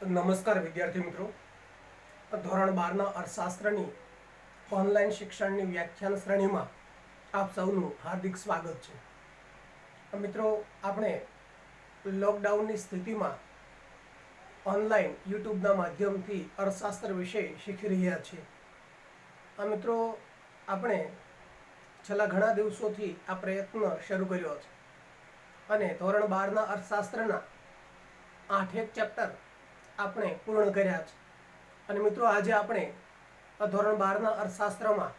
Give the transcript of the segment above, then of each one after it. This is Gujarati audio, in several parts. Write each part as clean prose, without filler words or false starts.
નમસ્કાર વિદ્યાર્થી મિત્રો, ધોરણ 12ના અર્થશાસ્ત્રની ઓનલાઈન શિક્ષણની વ્યાખ્યાન શ્રેણીમાં આપ સૌનું હાર્દિક સ્વાગત છે. મિત્રો, આપણે લોકડાઉનની સ્થિતિમાં ઓનલાઈન યુટ્યુબના માધ્યમથી અર્થશાસ્ત્ર વિશે શીખી રહ્યા છીએ. મિત્રો, આપણે છેલ્લા ઘણા દિવસોથી આ પ્રયત્ન શરૂ કર્યો છે અને ધોરણ 12ના અર્થશાસ્ત્રના 8 ચેપ્ટર આપણે પૂર્ણ કર્યા છે. અને મિત્રો, આજે આપણે ધોરણ 12ના અર્થશાસ્ત્રમાં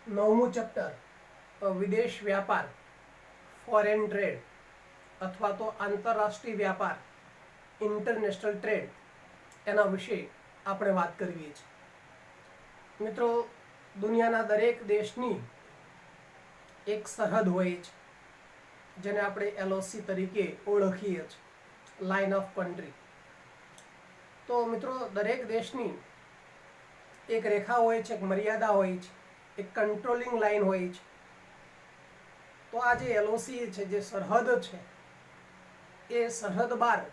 9મું ચેપ્ટર વિદેશ વ્યાપાર, ફોરેન ટ્રેડ અથવા તો આંતરરાષ્ટ્રીય વ્યાપાર, ઇન્ટરનેશનલ ટ્રેડ, એના વિશે આપણે વાત કરવી છે. મિત્રો, દુનિયાના દરેક દેશની એક સરહદ હોય છે જેને આપણે LOC તરીકે ઓળખીએ છીએ, લાઇન ઓફ કન્ટ્રી. તો મિત્રો, દરેક દેશની એક રેખા હોય છે, એક મર્યાદા હોય છે, એક કંટ્રોલિંગ લાઇન હોય છે. તો આ જે LOC છે, જે સરહદ છે, એ સરહદ બહાર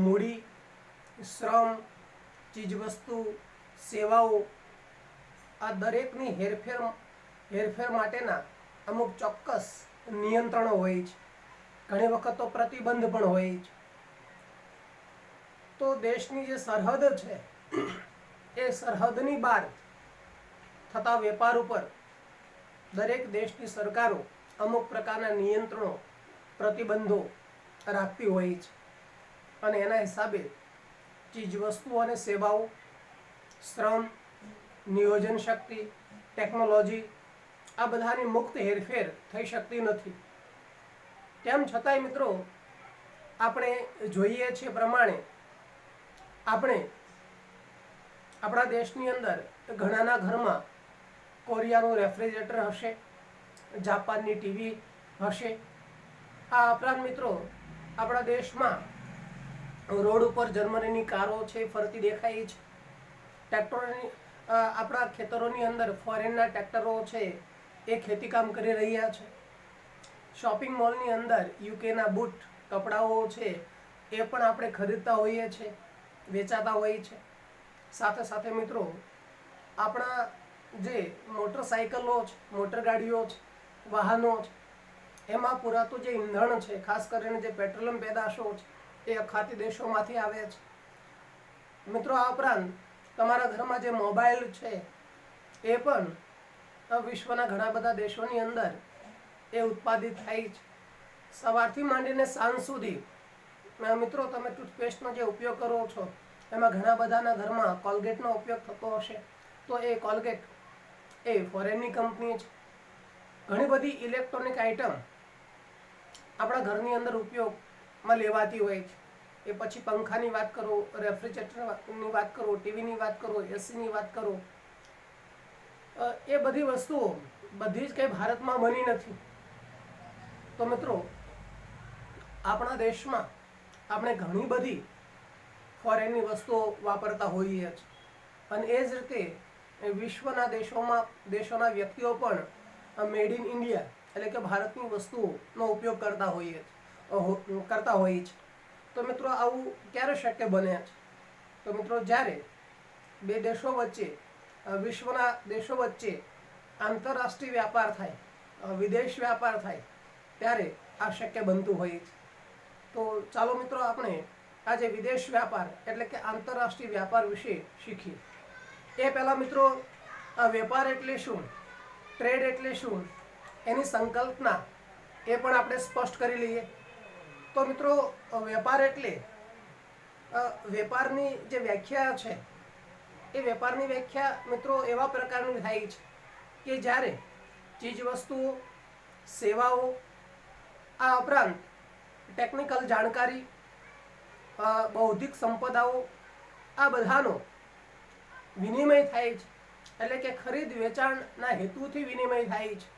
મૂડી, શ્રમ, ચીજવસ્તુ, સેવાઓ આ દરેકની હેરફેર માટેના અમુક ચોક્કસ નિયંત્રણો હોય છે. ઘણી વખત તો પ્રતિબંધ પણ હોય છે. તો દેશની જે સરહદ છે એ સરહદની બહાર થતા વેપાર ઉપર દરેક દેશની સરકારો અમુક પ્રકારના નિયંત્રણો, પ્રતિબંધો રાખતી હોય છે. અને એના હિસાબે ચીજવસ્તુઓ અને સેવાઓ, શ્રમ, નિયોજન શક્તિ, ટેકનોલોજી આ બધાની મુક્ત હેરફેર થઈ શકતી નથી. તેમ છતાંય મિત્રો, આપણે જોઈએ છીએ પ્રમાણે આપણે આપણા દેશની અંદર ઘણાના ઘરમાં કોરિયાનું રેફ્રિજરેટર હશે, જાપાનની ટીવી હશે. આ ઉપરાંત મિત્રો, આપણા દેશમાં રોડ ઉપર જર્મનીની કારો છે ફરતી દેખાય છે. ટ્રેક્ટરોની આપણા ખેતરોની અંદર ફોરેનના ટ્રેક્ટરો છે એ ખેતીકામ કરી રહ્યા છે. શોપિંગ મોલની અંદર યુકેના બૂટ, કપડાઓ છે એ પણ આપણે ખરીદતા હોઈએ છીએ, વેચાતા હોય છે. સાથે સાથે મિત્રો, આપણા જે મોટરસાઇકલો છે, મોટરગાડીઓ છે, વાહનો છે, એમાં પુરાતું જે ઈંધણ છે, ખાસ કરીને જે પેટ્રોલિયમ પેદાશો છે, એ અખાતી દેશોમાંથી આવે છે. મિત્રો, આ ઉપરાંત તમારા ઘરમાં જે મોબાઈલ છે એ પણ વિશ્વના ઘણા બધા દેશોની અંદર એ ઉત્પાદિત થાય છે. સવારથી માંડીને સાંજ સુધી મિત્રો, તમે ટૂથપેસ્ટનો જે ઉપયોગ કરો છો એમાં ઘણા બધાના ઘરમાં કોલગેટનો ઉપયોગ થતો હશે. તો એ કોલગેટ એ ફોરેનની કંપની છે. ઘણી બધી ઇલેક્ટ્રોનિક આઇટમ આપણા ઘરની અંદર ઉપયોગમાં લેવાતી હોય છે. એ પછી પંખાની વાત કરો, રેફ્રિજરેટરની વાત કરો, ટીવીની વાત કરો, એસીની વાત કરો, એ બધી વસ્તુઓ બધી જ કંઈ ભારતમાં બની નથી. તો મિત્રો, આપણા દેશમાં આપણે ઘણી બધી ફોરેનની વસ્તુઓ વાપરતા હોઈએ છીએ. અને એ જ રીતે વિશ્વના દેશોના વ્યક્તિઓ પણ મેડ ઇન ઇન્ડિયા એટલે કે ભારતની વસ્તુઓનો ઉપયોગ કરતા હોય છે. તો મિત્રો, આવું ક્યારે શક્ય બને છે? તો મિત્રો, જ્યારે બે દેશો વચ્ચે, વિશ્વના દેશો વચ્ચે આંતરરાષ્ટ્રીય વ્યાપાર થાય, વિદેશ વ્યાપાર થાય, ત્યારે આ શક્ય બનતું હોય છે. તો ચાલો મિત્રો, આપણે આજે વિદેશ વ્યાપાર એટલે કે આંતરરાષ્ટ્રીય વ્યાપાર વિશે શીખીએ. એ પહેલાં મિત્રો, આ વેપાર એટલે શું, ટ્રેડ એટલે શું, એની સંકલ્પના એ પણ આપણે સ્પષ્ટ કરી લઈએ. તો મિત્રો, વેપાર એટલે વેપારની જે વ્યાખ્યા છે એ વેપારની વ્યાખ્યા મિત્રો એવા પ્રકારની થાય છે કે જ્યારે ચીજવસ્તુઓ, સેવાઓ, આ ઉપરાંત ટેકનિકલ જાણકારી, બૌદ્ધિક સંપદાઓ આ બધાનો વિનિમય થાય છે. એટલે કે ખરીદ વેચાણના હેતુથી વિનિમય થાય છે,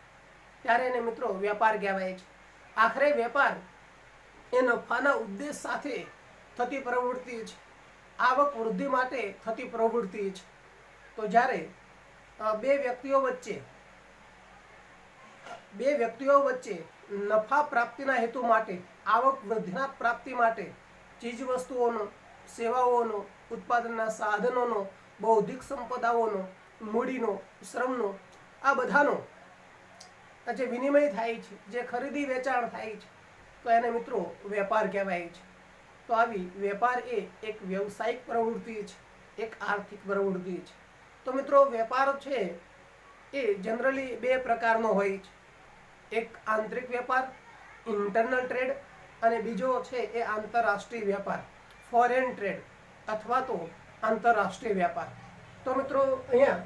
ત્યારે એને મિત્રો વેપાર કહેવાય છે. આખરે વેપાર એ નફાના ઉદ્દેશ સાથે થતી પ્રવૃત્તિ છે, આવક વૃદ્ધિ માટે થતી પ્રવૃત્તિ છે. તો જ્યારે બે વ્યક્તિઓ વચ્ચે નફા પ્રાપ્તિના હેતુ માટે, આવક વૃદ્ધિના પ્રાપ્તિ માટે ચીજ વસ્તુઓનો, સેવાઓનો, ઉત્પાદનના સાધનોનો, બૌદ્ધિક સંપદાઓનો, મૂડીનો, શ્રમનો, આ બધાનો જે વિનિમય થાય છે, જે ખરીદી વેચાણ થાય છે, તો એને મિત્રો વેપાર કહેવાય છે. તો આવી વેપાર એ એક વ્યવસાયિક પ્રવૃત્તિ છે, એક આર્થિક પ્રવૃત્તિ છે. તો મિત્રો વેપાર છે એ જનરલી બે પ્રકારનો હોય છે. એક આંતરિક વેપાર, ઇન્ટરનલ ટ્રેડ, અને બીજો છે એ આંતરરાષ્ટ્રીય વેપાર, ફોરેન ટ્રેડ અથવા તો આંતરરાષ્ટ્રીય વેપાર. તો મિત્રો અહીંયા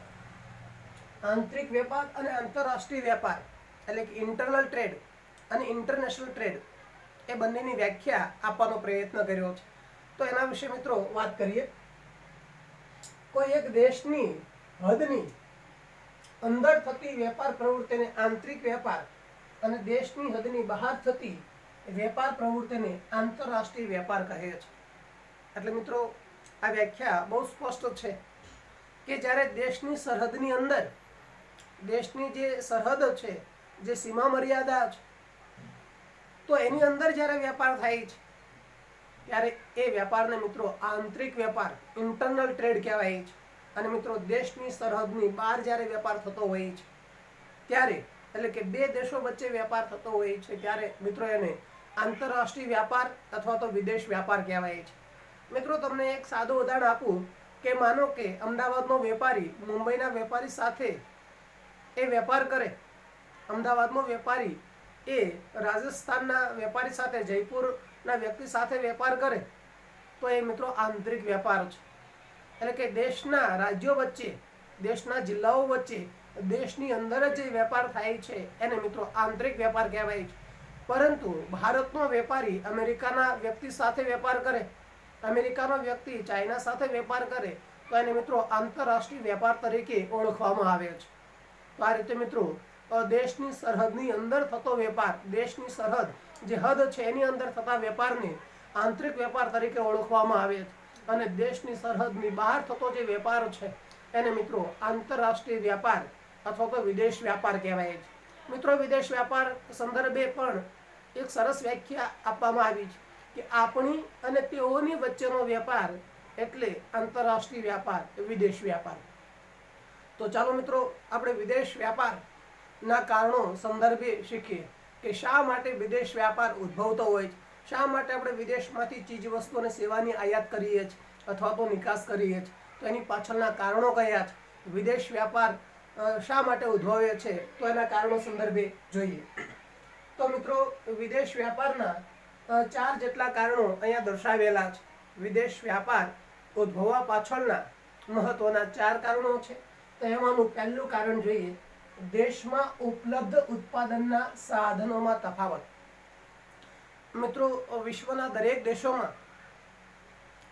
આંતરિક વેપાર અને આંતરરાષ્ટ્રીય વેપાર એટલે કે ઇન્ટરનલ ટ્રેડ અને ઇન્ટરનેશનલ ટ્રેડ એ બંનેની વ્યાખ્યા આપવાનો પ્રયત્ન કર્યો છે. તો એના વિશે મિત્રો વાત કરીએ. કોઈ એક દેશની હદની અંદર થતી વેપાર પ્રવૃત્તિને આંતરિક વેપાર અને દેશની હદની બહાર થતી વેપાર પ્રવૃત્તિને આંતરરાષ્ટ્રીય વેપાર કહે છે. એટલે મિત્રો આ વ્યાખ્યા બહુ સ્પષ્ટ છે કે જ્યારે દેશની સરહદની અંદર, દેશની જે સરહદ છે, જે સીમા મર્યાદા છે, તો એની અંદર જ્યારે વેપાર થાય છે ત્યારે એ વેપારને મિત્રો આંતરિક વેપાર, ઇન્ટરનલ ટ્રેડ કહેવાય છે. અને મિત્રો દેશની સરહદની બહાર જ્યારે વેપાર થતો હોય છે ત્યારે, એટલે કે બે દેશો વચ્ચે વેપાર થતો હોય છે ત્યારે મિત્રો એને આંતરરાષ્ટ્રીય વ્યાપાર અથવા તો વિદેશ વ્યાપાર કહેવાય છે. મિત્રો તમને એક સાદું ઉદાહરણ આપું કે માનો કે અમદાવાદનો વેપારી મુંબઈના વેપારી સાથે એ વેપાર કરે. અમદાવાદનો વેપારી એ રાજસ્થાનના વેપારી સાથે, જયપુરના વ્યક્તિ સાથે વેપાર કરે તો એ મિત્રો આંતરિક વેપાર છે. એટલે કે દેશના રાજ્યો વચ્ચે, દેશના જિલ્લાઓ વચ્ચે, દેશની અંદર જ જે વેપાર થાય છે એને મિત્રો આંતરિક વેપાર કહેવાય છે. પરંતુ ભારતનો વેપારી અમેરિકાના વ્યક્તિ સાથે વેપાર કરે, અમેરિકાનો વ્યક્તિ ચાઇના સાથે વેપાર કરે તો એને મિત્રો આંતરરાષ્ટ્રીય વેપાર તરીકે ઓળખવામાં આવે છે. તો આ રીતે મિત્રો દેશની સરહદની અંદર થતો વેપાર, દેશની સરહદ જે હદ છે એની અંદર થતા વેપારને આંતરિક વેપાર તરીકે ઓળખવામાં આવે છે. અને દેશની સરહદની બહાર થતો જે વેપાર છે એને મિત્રો આંતરરાષ્ટ્રીય વ્યાપાર અથવા તો વિદેશ વ્યાપાર કહેવાય છે. મિત્રો વિદેશ વ્યાપાર સંદર્ભે પણ એક સરસ વ્યાખ્યા આપવામાં આવી છે કે આપણી અને તેઓની વચ્ચેનો વેપાર એટલે આંતરરાષ્ટ્રીય વ્યાપાર, વિદેશ વ્યાપાર. તો ચાલો મિત્રો આપણે વિદેશ વ્યાપારના કારણો સંદર્ભે શીખીએ કે શા માટે વિદેશ વ્યાપાર ઉદ્ભવતો હોય છે, શા માટે આપણે વિદેશમાંથી ચીજ વસ્તુ અને સેવાની આયાત કરીએ છીએ અથવા તો નિકાસ કરીએ છીએ, તો એની પાછળના કારણો કયા છે, વિદેશ વ્યાપાર શા માટે ઉદ્ભવે છે, તો એના કારણો સંદર્ભે જોઈએ. તો મિત્રો વિદેશ વ્યાપારના 4 જેટલા કારણો અહીંયા દર્શાવેલા છે. વિદેશ વ્યાપાર ઉદ્ભવવા પાછળના મહત્વના 4 કારણો છે. તો એમાંનું પહેલું કારણ જોઈએ, દેશમાં ઉપલબ્ધ ઉત્પાદનના સાધનોમાં તફાવત. મિત્રો વિશ્વના દરેક દેશોમાં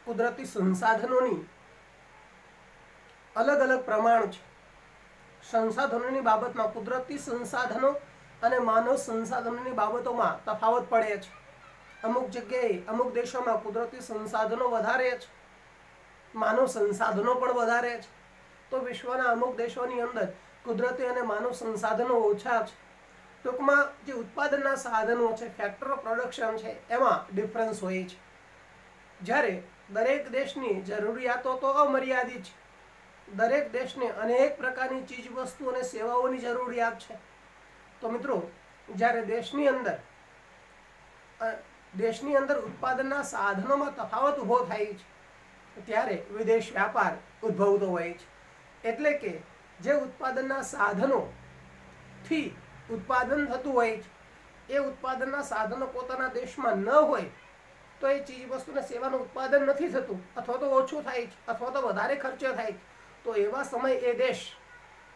કુદરતી સંસાધનોની અલગ અલગ પ્રમાણ છે. સંસાધનોની બાબતમાં કુદરતી સંસાધનો અને માનવ સંસાધનોની બાબતોમાં તફાવત પડે છે. અમુક જગ્યાએ, અમુક દેશોમાં કુદરતી સંસાધનો વધારે છે, માનવ સંસાધનો પણ વધારે છે. તો વિશ્વના અમુક દેશોની અંદર કુદરતી અને માનવ સંસાધનો ઓછા છે. ટૂંકમાં જે ઉત્પાદનના સાધનો છે, ફેક્ટર ઓફ પ્રોડક્શન છે, એમાં ડિફરન્સ હોય છે. જ્યારે દરેક દેશની જરૂરિયાતો તો અમર્યાદિત છે. દરેક દેશને અનેક પ્રકારની ચીજ વસ્તુ અને સેવાઓની જરૂરિયાત છે. તો મિત્રો જ્યારે દેશની અંદર ઉત્પાદનના સાધનોમાં તફાવત ઊભો થાય છે ત્યારે વિદેશ વ્યાપાર ઉદ્ભવતો હોય છે. એટલે કે જે ઉત્પાદનના સાધનોથી ઉત્પાદન થતું હોય છે એ ઉત્પાદનના સાધનો પોતાના દેશમાં ન હોય તો એ ચીજ વસ્તુને સેવાનું ઉત્પાદન નથી થતું, અથવા તો ઓછું થાય છે, અથવા તો વધારે ખર્ચો થાય છે. તો એવા સમયે એ દેશ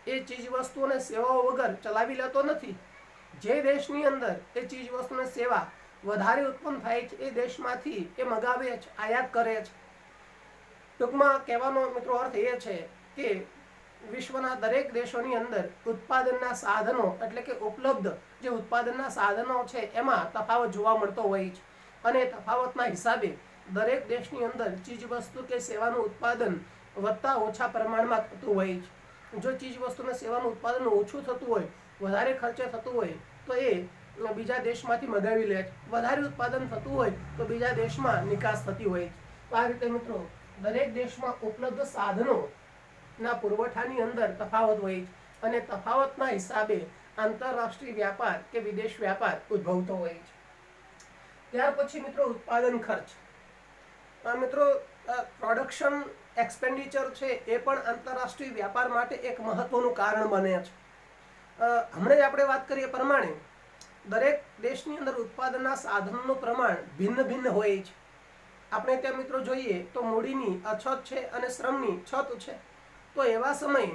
એ ચીજ વસ્તુ અને સેવાઓ વગર ચલાવી લેતો નથી. જે દેશની અંદર એ ચીજ વસ્તુ અને સેવા વધારે ઉત્પન્ન થાય છે એ દેશમાંથી એ મગાવે છે, આયાત કરે છે. ટૂંકમાં કહેવાનો મિત્રો અર્થ એ છે કે વિશ્વના દરેક દેશોની અંદર ઉત્પાદનના સાધનો એટલે કે ઉપલબ્ધ જે ઉત્પાદનના સાધનો છે એમાં તફાવત જોવા મળતો હોય છે. અને તફાવતના હિસાબે દરેક દેશની અંદર ચીજ વસ્તુ કે સેવાનું ઉત્પાદન વધતા ઓછા પ્રમાણમાં થતું હોય છે. જો ચીજ વસ્તુને સેવાનું ઉત્પાદન ઓછું થતું હોય, વધારે ખર્ચે થતું હોય તો એ બીજા દેશમાંથી મગાવી લે છે, વધારે ઉત્પાદન થતું હોય તો બીજા દેશમાં નિકાસ થતી હોય છે. તો આ રીતે મિત્રો દરેક દેશમાં ઉપલબ્ધ સાધનોના પુરવઠાની અંદર તફાવત હોય છે અને તફાવતના હિસાબે આંતરરાષ્ટ્રીય વ્યાપાર કે વિદેશ વ્યાપાર ઉદ્ભવતો હોય છે. ત્યાર પછી મિત્રો ઉત્પાદન ખર્ચ. મિત્રો પ્રોડક્શન એક્સપેન્ડિચર છે એ પણ આંતરરાષ્ટ્રીય વ્યાપાર માટે એક મહત્વનું કારણ બને છે. હમણાં જ આપણે વાત કરીએ પ્રમાણે દરેક દેશની અંદર ઉત્પાદનના સાધનનું પ્રમાણ ભિન્ન ભિન્ન હોય છે. આપણે ત્યાં મિત્રો જોઈએ તો મૂડીની અછત છે અને શ્રમની છત છે. તો એવા સમયે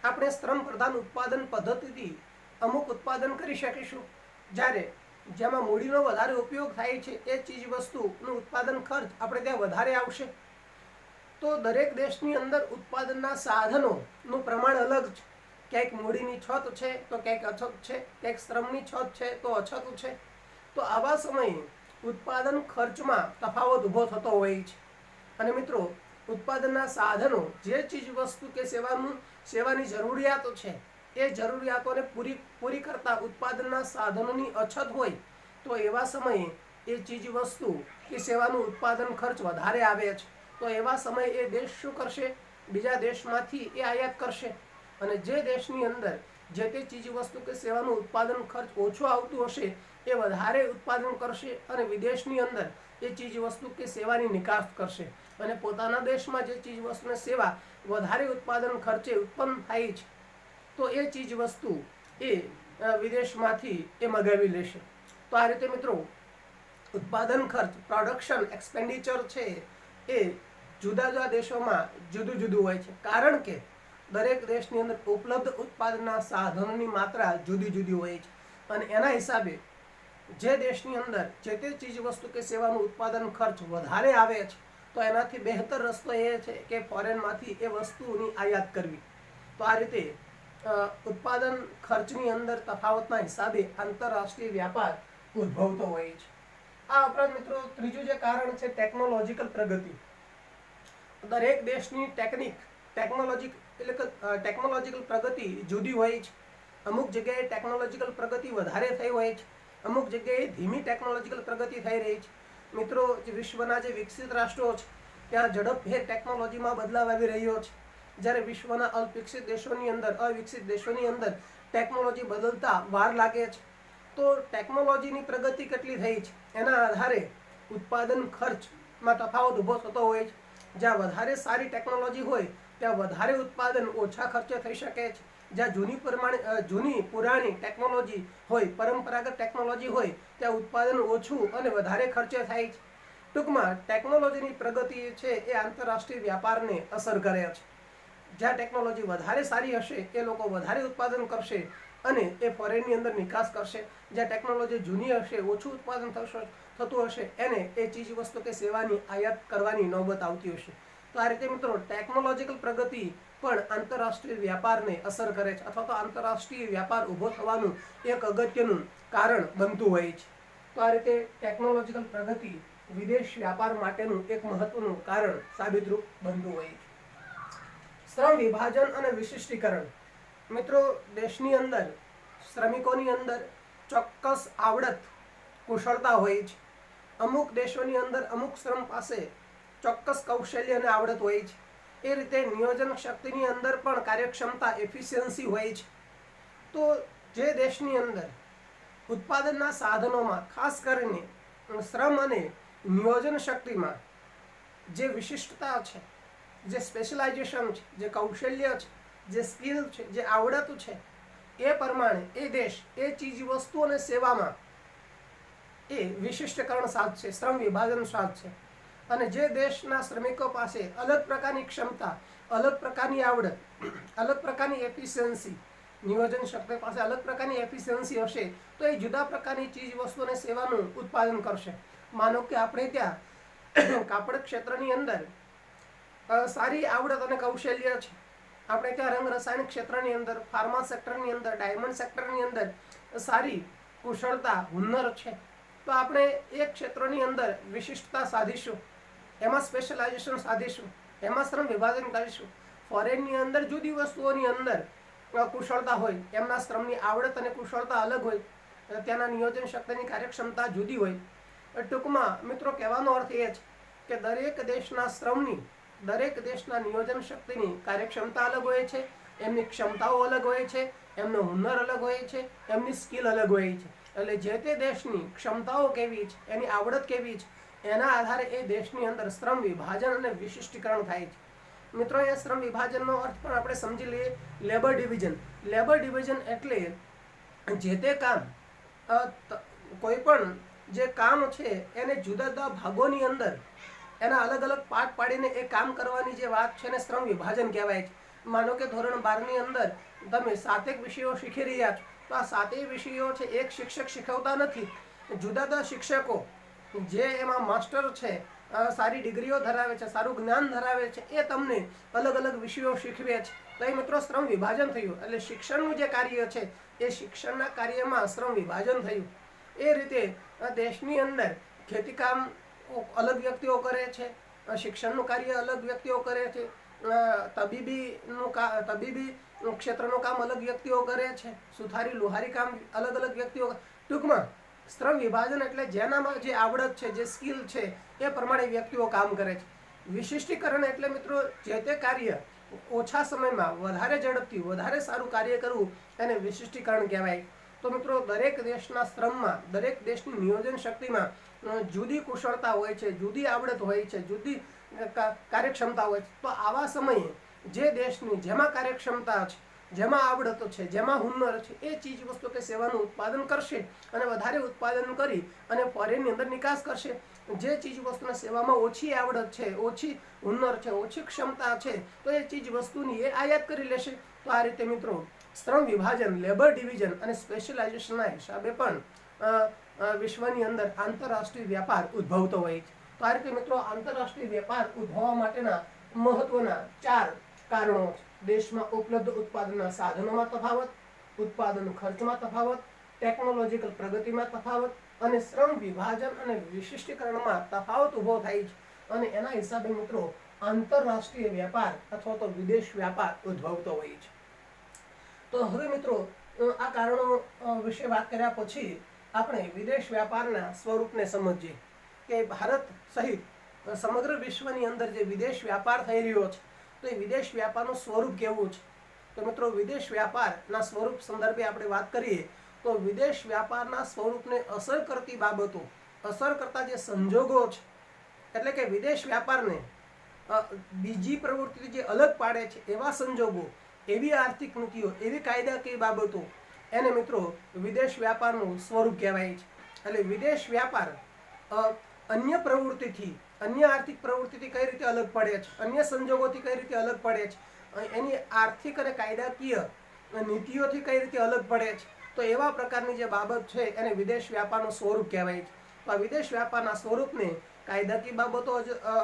આપણે શ્રમ પ્રધાન ઉત્પાદન પદ્ધતિથી અમુક ઉત્પાદન કરી શકીશું, જ્યારે જેમાં મૂડીનો વધારે ઉપયોગ થાય છે એ ચીજ વસ્તુનું ઉત્પાદન ખર્ચ આપણે ત્યાં વધારે આવશે. તો દરેક દેશની અંદર ઉત્પાદનના સાધનોનું પ્રમાણ અલગ છે. ક્યાંક મૂડીની છત છે તો ક્યાંક અછત છે, ક્યાંક શ્રમની છત છે તો અછત છે. તો આવા સમયે ઉત્પાદન ખર્ચમાં તફાવત ઊભો થતો હોય છે. અને મિત્રો ઉત્પાદનના સાધનો જે ચીજ વસ્તુ કે સેવાની જરૂરિયાતો છે એ જરૂરિયાતોને પૂરી કરતા ઉત્પાદનના સાધનોની અછત હોય તો એવા સમયે એ ચીજ વસ્તુ કે સેવાનું ઉત્પાદન ખર્ચ વધારે આવે છે. તો એવા સમયે એ દેશ શું કરશે? બીજા દેશમાંથી એ આયાત કરશે. અને જે દેશની અંદર જે તે ચીજ વસ્તુ કે સેવાનું ઉત્પાદન ખર્ચ ઓછું આવતું હશે એ વધારે ઉત્પાદન કરશે અને વિદેશની અંદર એ ચીજ વસ્તુ કે સેવાની નિકાસ કરશે. અને પોતાના દેશમાં જે ચીજ વસ્તુ ને સેવા વધારે ઉત્પાદન ખર્ચે ઉત્પન્ન થાય છે તો એ ચીજ વસ્તુ એ વિદેશમાંથી એ મગાવી લેશે. તો આ રીતે મિત્રો ઉત્પાદન ખર્ચ પ્રોડક્શન એક્સપેન્ડિચર છે એ જુદા જુદા દેશોમાં જુદું જુદું હોય છે, કારણ કે દરેક દેશની અંદર ઉપલબ્ધ ઉત્પાદનના સાધનોની માત્રા જુદી જુદી હોય છે. અને એના હિસાબે જે દેશની અંદર જે તે ચીજ વસ્તુ કે સેવાનું ઉત્પાદન ખર્ચ વધારે આવે છે તો એનાથી બહેતર રસ્તો એ છે કે ફોરેનમાંથી એ વસ્તુની આયાત કરવી. તો આ રીતે ઉત્પાદન ખર્ચની અંદર તફાવતના હિસાબે આંતરરાષ્ટ્રીય વ્યાપાર ઉદ્ભવતો હોય છે. આ ઉપરાંત મિત્રો ત્રીજું જે કારણ છે ટેકનોલોજીકલ પ્રગતિ. દરેક દેશની ટેકનોલોજીકલ પ્રગતિ જુદી હોય છે. અમુક જગ્યાએ ટેકનોલોજીકલ પ્રગતિ વધારે થઈ હોય છે, અમુક જગ્યાએ ધીમી ટેકનોલોજીકલ પ્રગતિ થઈ રહી છે. મિત્રો વિશ્વના જે વિકસિત રાષ્ટ્રો છે ત્યાં ઝડપભેર ટેકનોલોજીમાં બદલાવ આવી રહ્યો છે, જ્યારે વિશ્વના અવિકસિત દેશોની અંદર ટેકનોલોજી બદલતા વાર લાગે છે. તો ટેકનોલોજીની પ્રગતિ કેટલી થઈ છે એના આધારે ઉત્પાદન ખર્ચમાં તફાવત ઊભો થતો હોય છે. જ્યાં વધારે સારી ટેકનોલોજી હોય ત્યાં વધારે ઉત્પાદન ઓછા ખર્ચે થઈ શકે છે. જ્યાં જૂની પુરાણી ટેકનોલોજી હોય, પરંપરાગત ટેકનોલોજી હોય ત્યાં ઉત્પાદન ઓછું અને વધારે ખર્ચે થાય છે. ટૂંકમાં ટેકનોલોજીની પ્રગતિ છે એ આંતરરાષ્ટ્રીય વ્યાપારને અસર કરે છે. જ્યાં ટેકનોલોજી વધારે સારી હશે એ લોકો વધારે ઉત્પાદન કરશે અને એ ફોરેનની અંદર નિકાસ કરશે. જ્યાં ટેકનોલોજી જૂની હશે, ઓછું ઉત્પાદન થતું હશે, એને એ ચીજ વસ્તુ કે સેવાની આયાત કરવાની નોબત આવતી હશે. તો આ રીતે મિત્રો ટેકનોલોજીકલ પ્રગતિ પણ આંતરરાષ્ટ્રીય વ્યાપારને અસર કરે છે અથવા તો આંતરરાષ્ટ્રીય વ્યાપાર ઊભો થવાનું એક અગત્યનું કારણ બનતું હોય છે. તો આ રીતે ટેકનોલોજીકલ પ્રગતિ વિદેશ વ્યાપાર માટેનું એક મહત્વનું કારણ સાબિતરૂપ બનતું હોય છે. શ્રમ વિભાજન અને વિશિષ્ટીકરણ. મિત્રો દેશની અંદર શ્રમિકોની અંદર ચોક્કસ આવડત કુશળતા હોય છે. અમુક દેશોની અંદર અમુક શ્રમ પાસે ચોક્કસ કૌશલ્ય અને આવડત હોય છે. એ રીતે નિયોજન શક્તિની અંદર પણ કાર્યક્ષમતા એફિશિયન્સી હોય છે. તો જે દેશની અંદર ઉત્પાદનના સાધનોમાં ખાસ કરીને શ્રમ અને નિયોજન શક્તિમાં જે વિશિષ્ટતા છે, જે સ્પેશિયલાઇઝેશન છે, જે કૌશલ્ય છે, જે સ્કિલ છે, જે આવડત છે, એ પ્રમાણે એ દેશ એ ચીજ વસ્તુ અને સેવામાં એ વિશિષ્ટકરણ સાધશે, શ્રમ વિભાજન સાધશે. અને જે દેશના શ્રમિકો પાસે અલગ પ્રકારની ક્ષમતા, અલગ પ્રકારની આવડત, અલગ પ્રકારની એફિશિયન્સી, નિયોજન શક્તિ પાસે અલગ પ્રકારની એફિશિયન્સી હશે તો એ જુદા પ્રકારની ચીજ વસ્તુ અને સેવાનું ઉત્પાદન કરશે. માનો કે આપણે ત્યાં કાપડ ક્ષેત્રની અંદર સારી આવડત અને કૌશલ્ય છે, આપણે ત્યાં રંગ રસાયણ ક્ષેત્રની અંદર, ફાર્મા સેક્ટરની અંદર, ડાયમંડ સેક્ટરની અંદર સારી કુશળતા, હુનર છે, તો આપણે એ ક્ષેત્રોની અંદર વિશિષ્ટતા સાધીશું, એમાં સ્પેશિયલાઇઝેશન સાધીશું, એમાં શ્રમ વિભાજન કરીશું. ફોરેનની અંદર જુદી વસ્તુઓની અંદર કુશળતા હોય, એમના શ્રમની આવડત અને કુશળતા અલગ હોય, ત્યાંના નિયોજન શક્તિની કાર્યક્ષમતા જુદી હોય। ટૂંકમાં મિત્રો કહેવાનો અર્થ એ છે કે દરેક દેશના શ્રમની, દરેક દેશના નિયોજન શક્તિની કાર્યક્ષમતા અલગ હોય છે, એમની ક્ષમતાઓ અલગ હોય છે, એમનો હુનર અલગ હોય છે, એમની સ્કિલ અલગ હોય છે। એટલે જે તે દેશની ક્ષમતાઓ કેવી છે, એની આવડત કેવી છે, એના આધારે એ દેશની અંદર શ્રમ વિભાજન અને વિશિષ્ટીકરણ થાય છે। મિત્રો એ શ્રમ વિભાજનનો અર્થ પણ આપણે સમજી લઈએ। લેબર ડિવિઝન, લેબર ડિવિઝન એટલે જે તે કામ, કોઈ પણ જે કામ છે એને જુદા જુદા ભાગોની અંદર એના અલગ અલગ પાર્ટ પાડીને એ કામ કરવાની જે વાત છે એને શ્રમ વિભાજન કહેવાય છે। માનો કે ધોરણ 12 ની અંદર તમે 7 વિષયો શીખી રહ્યા છો, તો આ 7 વિષયો છે એક શિક્ષક શીખવતા નથી, જુદા જુદા શિક્ષકો જે એમાં માસ્ટર છે, સારી ડિગ્રીઓ ધરાવે છે, સારું જ્ઞાન ધરાવે છે, એ તમને અલગ અલગ વિષયો શીખવે છે। તો એ મિત્રો શ્રમ વિભાજન થયું। એટલે શિક્ષણનું જે કાર્ય છે એ શિક્ષણના કાર્યમાં શ્રમ વિભાજન થયું। એ રીતે દેશની અંદર ખેતીકામ અલગ વ્યક્તિઓ કરે છે, શિક્ષણનું કાર્ય અલગ વ્યક્તિઓ કરે છે, તબીબી ક્ષેત્રનું કામ અલગ વ્યક્તિઓ કરે છે, સુથારી લુહારી કામ અલગ અલગ વ્યક્તિઓ। ટૂંકમાં શ્રમ વિભાજન એટલે જેનામાં જે આવડત છે, જે સ્કિલ છે, એ પ્રમાણે વ્યક્તિઓ કામ કરે છે। વિશિષ્ટીકરણ એટલે મિત્રો જે તે કાર્ય ઓછા સમયમાં વધારે ઝડપથી વધારે સારું કાર્ય કરવું એને વિશિષ્ટીકરણ કહેવાય। તો મિત્રો દરેક દેશના શ્રમમાં, દરેક દેશની નિયોજન શક્તિમાં જુદી કુશળતા હોય છે, જુદી આવડત હોય છે, જુદી કાર્યક્ષમતા હોય છે। તો આવા સમયે જે દેશની જેમાં કાર્યક્ષમતા છે, જેમાં આવડતો છે, જેમાં હુનર છે, એ ચીજ વસ્તુ કે સેવાનું ઉત્પાદન કરશે અને વધારે ઉત્પાદન કરી અને ફોરેનની અંદર નિકાસ કરશે। જે ચીજ વસ્તુના સેવામાં ઓછી આવડત છે, ઓછી હુનર છે, ઓછી ક્ષમતા છે, તો એ ચીજ વસ્તુની એ આયાત કરી લેશે। તો આ રીતે મિત્રો શ્રમ વિભાજન, લેબર ડિવિઝન અને સ્પેશિયલાઇઝેશનના હિસાબે પણ વિશ્વની અંદર આંતરરાષ્ટ્રીય વ્યાપાર ઉદ્ભવતો હોય છે। તો આ રીતે મિત્રો આંતરરાષ્ટ્રીય વ્યાપાર ઉદ્ભવવા માટેના મહત્વના 4 કારણો છે। દેશમાં ઉપલબ્ધ ઉત્પાદનના સાધનોમાં તફાવત, ઉત્પાદન ખર્ચમાં તફાવત, ટેકનોલોજીકલ પ્રગતિમાં તફાવત અને શ્રમ વિભાજન અને વિશિષ્ટીકરણમાં તફાવત ઊભો થાય છે। અને એના હિસાબે મિત્રો આંતરરાષ્ટ્રીય વ્યાપાર અથવા તો વિદેશ વ્યાપાર ઉદ્ભવતો હોય છે। તો હવે મિત્રો આ કારણો વિશે વાત કર્યા પછી આપણે વિદેશ વ્યાપારના સ્વરૂપને સમજીએ કે ભારત સહિત સમગ્ર વિશ્વની અંદર જે વિદેશ વ્યાપાર થઈ રહ્યો છે, તો એ વિદેશ વ્યાપારનું સ્વરૂપ કેવું છે। તો મિત્રો વિદેશ વ્યાપારના સ્વરૂપ સંદર્ભે આપણે વાત કરીએ તો વિદેશ વ્યાપારના સ્વરૂપને અસર કરતી બાબતો, અસર કરતા જે સંજોગો છે, એટલે કે વિદેશ વ્યાપારને બીજી પ્રવૃત્તિ જે અલગ પાડે છે એવા સંજોગો, એવી આર્થિક નીતિઓ, એવી કાયદાકીય બાબતો, એને મિત્રો વિદેશ વ્યાપારનું સ્વરૂપ કહેવાય છે। એટલે વિદેશ વ્યાપાર અન્ય પ્રવૃત્તિથી, અન્ય આર્થિક પ્રવૃત્તિથી કઈ રીતે અલગ પડે છે, અન્ય સંજોગોથી કઈ રીતે અલગ પડે છે, એની આર્થિક અને કાયદાકીય નીતિઓથી કઈ રીતે અલગ પડે છે, તો એવા પ્રકારની જે બાબત છે એને વિદેશ વ્યાપારનું સ્વરૂપ કહેવાય છે। તો આ વિદેશ વ્યાપારના સ્વરૂપને કાયદાકીય બાબતો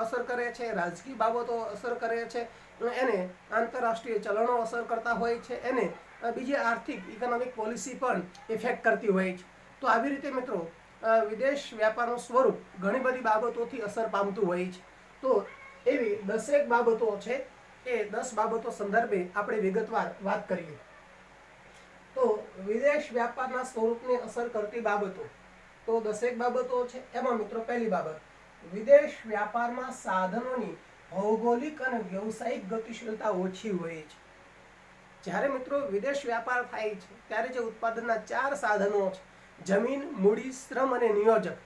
અસર કરે છે, રાજકીય બાબતો અસર કરે છે, એને આંતરરાષ્ટ્રીય ચલણો અસર કરતા હોય છે, એને બીજી આર્થિક ઇકોનોમિક પોલિસી પણ ઇફેક્ટ કરતી હોય છે। તો આવી રીતે મિત્રો વિદેશ વ્યાપારનું સ્વરૂપ ઘણી બધી બાબતોથી અસર પામતું હોય છે। તો એવી 10 બાબતો છે, એ 10 બાબતો સંદર્ભે આપણે વિગતવાર વાત કરીએ। તો વિદેશ વ્યાપારના સ્વરૂપને અસર કરતી બાબતો તો 10 બાબતો છે। એમાં મિત્રો પહેલી બાબત, વિદેશ વ્યાપારમાં સાધનોની ભૌગોલિક અને વ્યવસાયિક ગતિશીલતા ઓછી હોય છે। જ્યારે મિત્રો વિદેશ વ્યાપાર થાય છે ત્યારે જે ઉત્પાદનના 4 સાધનો છે, જમીન, મૂડી, શ્રમ અને નિયોજક,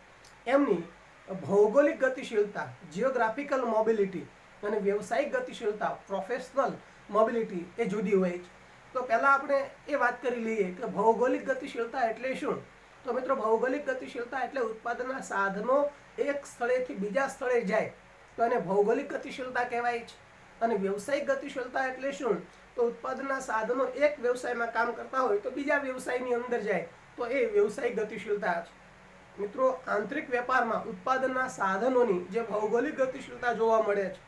એમની ભૌગોલિક ગતિશીલતા, જીઓગ્રાફિકલ મોબિલિટી અને વ્યવસાયિક ગતિશીલતા, પ્રોફેશનલ મોબિલિટી એ જુદી હોય છે। તો પહેલા આપણે એ વાત કરી લઈએ કે ભૌગોલિક ગતિશીલતા એટલે શું। તો મિત્રો ભૌગોલિક ગતિશીલતા એટલે ઉત્પાદનના સાધનો એક સ્થળેથી બીજા સ્થળે જાય તો એને ભૌગોલિક ગતિશીલતા કહેવાય છે। અને વ્યવસાયિક ગતિશીલતા એટલે શું, તો ઉત્પાદનના સાધનો એક વ્યવસાયમાં કામ કરતા હોય તો બીજા વ્યવસાયની અંદર જાય તો એ વ્યવસાયિક ગતિશીલતા છે। મિત્રો આંતરિક વેપારમાં ઉત્પાદનના સાધનોની જે ભૌગોલિક ગતિશીલતા જોવા મળે છે,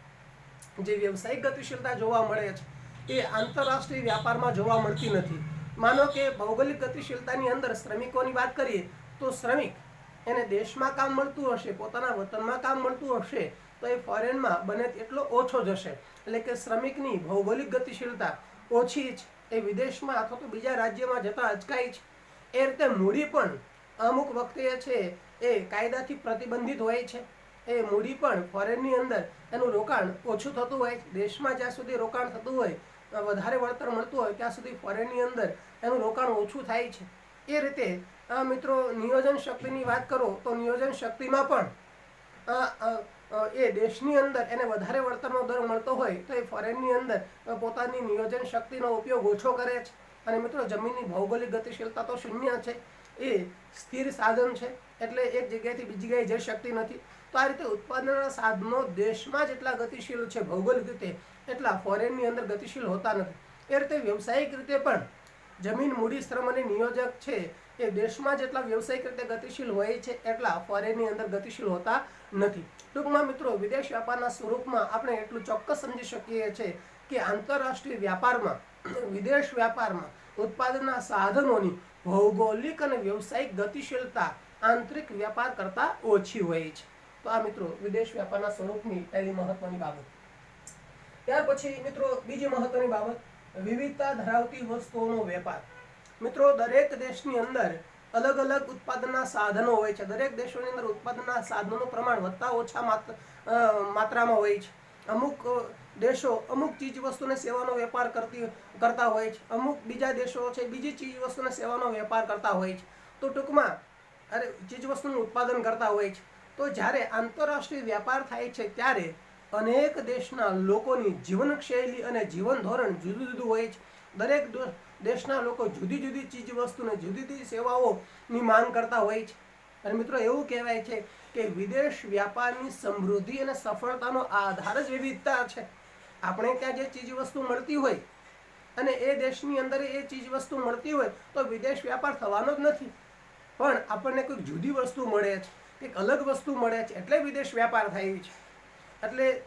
જે વ્યવસાયિક ગતિશીલતા જોવા મળે છે, એ આંતરરાષ્ટ્રીય વ્યાપારમાં જોવા મળતી નથી। માનો કે ભૌગોલિક ગતિશીલતાની અંદર શ્રમિકોની વાત કરીએ તો શ્રમિક એને દેશમાં કામ મળતું હશે, પોતાના વતનમાં કામ મળતું હશે, તો એ ફોરેનમાં બને એટલો ઓછો જશે। એટલે કે શ્રમિકની ભૌગોલિક ગતિશીલતા ઓછી છે, એ વિદેશમાં અથવા તો બીજા રાજ્યમાં જતા અચકાય છે। એ રીતે મૂડી પણ અમુક વખતે છે એ કાયદાથી પ્રતિબંધિત હોય છે. એ મૂડી પણ ફોરેનની અંદર એનું રોકાણ ઓછું થતું હોય છે. દેશમાં જ્યાં સુધી રોકાણ થતું હોય, વધારે વળતર મળતું હોય, ત્યાં સુધી ફોરેનની અંદર એનું રોકાણ ઓછું થાય છે. એ રીતે મિત્રો નિયોજન શક્તિની વાત કરો તો નિયોજન શક્તિમાં પણ એ દેશની અંદર એને વધારે વળતરનો દર મળતો હોય તો એ ફોરેનની અંદર પોતાની નિયોજન શક્તિનો ઉપયોગ ઓછો કરે છે. અને મિત્રો જમીનની ભૌગોલિક ગતિશીલતા તો શૂન્ય છે, એ સ્થિર સાધન છે, એટલે એક જગ્યાએથી બીજી જગ્યાએ જઈ શકતી નથી. તો આ રીતે ઉત્પાદનના સાધનો દેશમાં જેટલા ગતિશીલ છે ભૌગોલિક રીતે, એટલા ફોરેનની અંદર ગતિશીલ હોતા નથી. એ રીતે વ્યવસાયિક રીતે પણ જમીન, મૂડી, શ્રમ અને નિયોજક છે એ દેશમાં જેટલા વ્યવસાયિક રીતે ગતિશીલ હોય છે એટલા ફોરેનની અંદર ગતિશીલ હોતા નથી. ટૂંકમાં મિત્રો વિદેશ વ્યાપારના સ્વરૂપમાં આપણે એટલું ચોક્કસ સમજી શકીએ છીએ કે આંતરરાષ્ટ્રીય વ્યાપારમાં, વિદેશ વ્યાપારમાં ઉત્પાદનના સાધનોની ભૌગોલિક અને વ્યવસાયિક ગતિશીલતા આંતરિક વ્યાપાર કરતાં ઓછી હોય છે. તો આ મિત્રો વિદેશ વ્યાપારના સ્વરૂપની પહેલી મહત્વની બાબત. ત્યાર પછી મિત્રો બીજી મહત્વની બાબત, વિવિધતા ધરાવતી વસ્તુઓનો વેપાર. મિત્રો દરેક દેશની અંદર અલગ અલગ ઉત્પાદનના સાધનો હોય છે. દરેક દેશોની અંદર ઉત્પાદનના સાધનોનું પ્રમાણ વધતા ઓછા માત્રામાં હોય છે. અમુક દેશો અમુક ચીજ વસ્તુને સેવાનો વેપાર કરતા હોય છે, અમુક બીજા દેશો છે બીજી ચીજ વસ્તુને સેવાનો વેપાર કરતા હોય છે. તો ટૂંકમાં ચીજ વસ્તુનું ઉત્પાદન કરતા હોય છે. તો જ્યારે આંતરરાષ્ટ્રીય વ્યાપાર થાય છે ત્યારે અનેક દેશના લોકોની જીવનશૈલી અને જીવન ધોરણ જુદું જુદું હોય છે. દરેક દેશના લોકો જુદી જુદી ચીજ વસ્તુને જુદી જુદી સેવાઓની માંગ કરતા હોય છે. અને મિત્રો એવું કહેવાય છે કે વિદેશ વ્યાપારની સમૃદ્ધિ અને સફળતાનો આધાર જ વિવિધતા છે. આપણે ત્યાં જે ચીજ વસ્તુ મળતી હોય અને એ દેશની અંદર એ ચીજ વસ્તુ મળતી હોય તો વિદેશ વ્યાપાર થવાનો જ નથી. પણ આપણને કોઈક જુદી વસ્તુ મળે છે, કંઈક અલગ વસ્તુ મળે છે, એટલે વિદેશ વ્યાપાર થાય છે. એટલે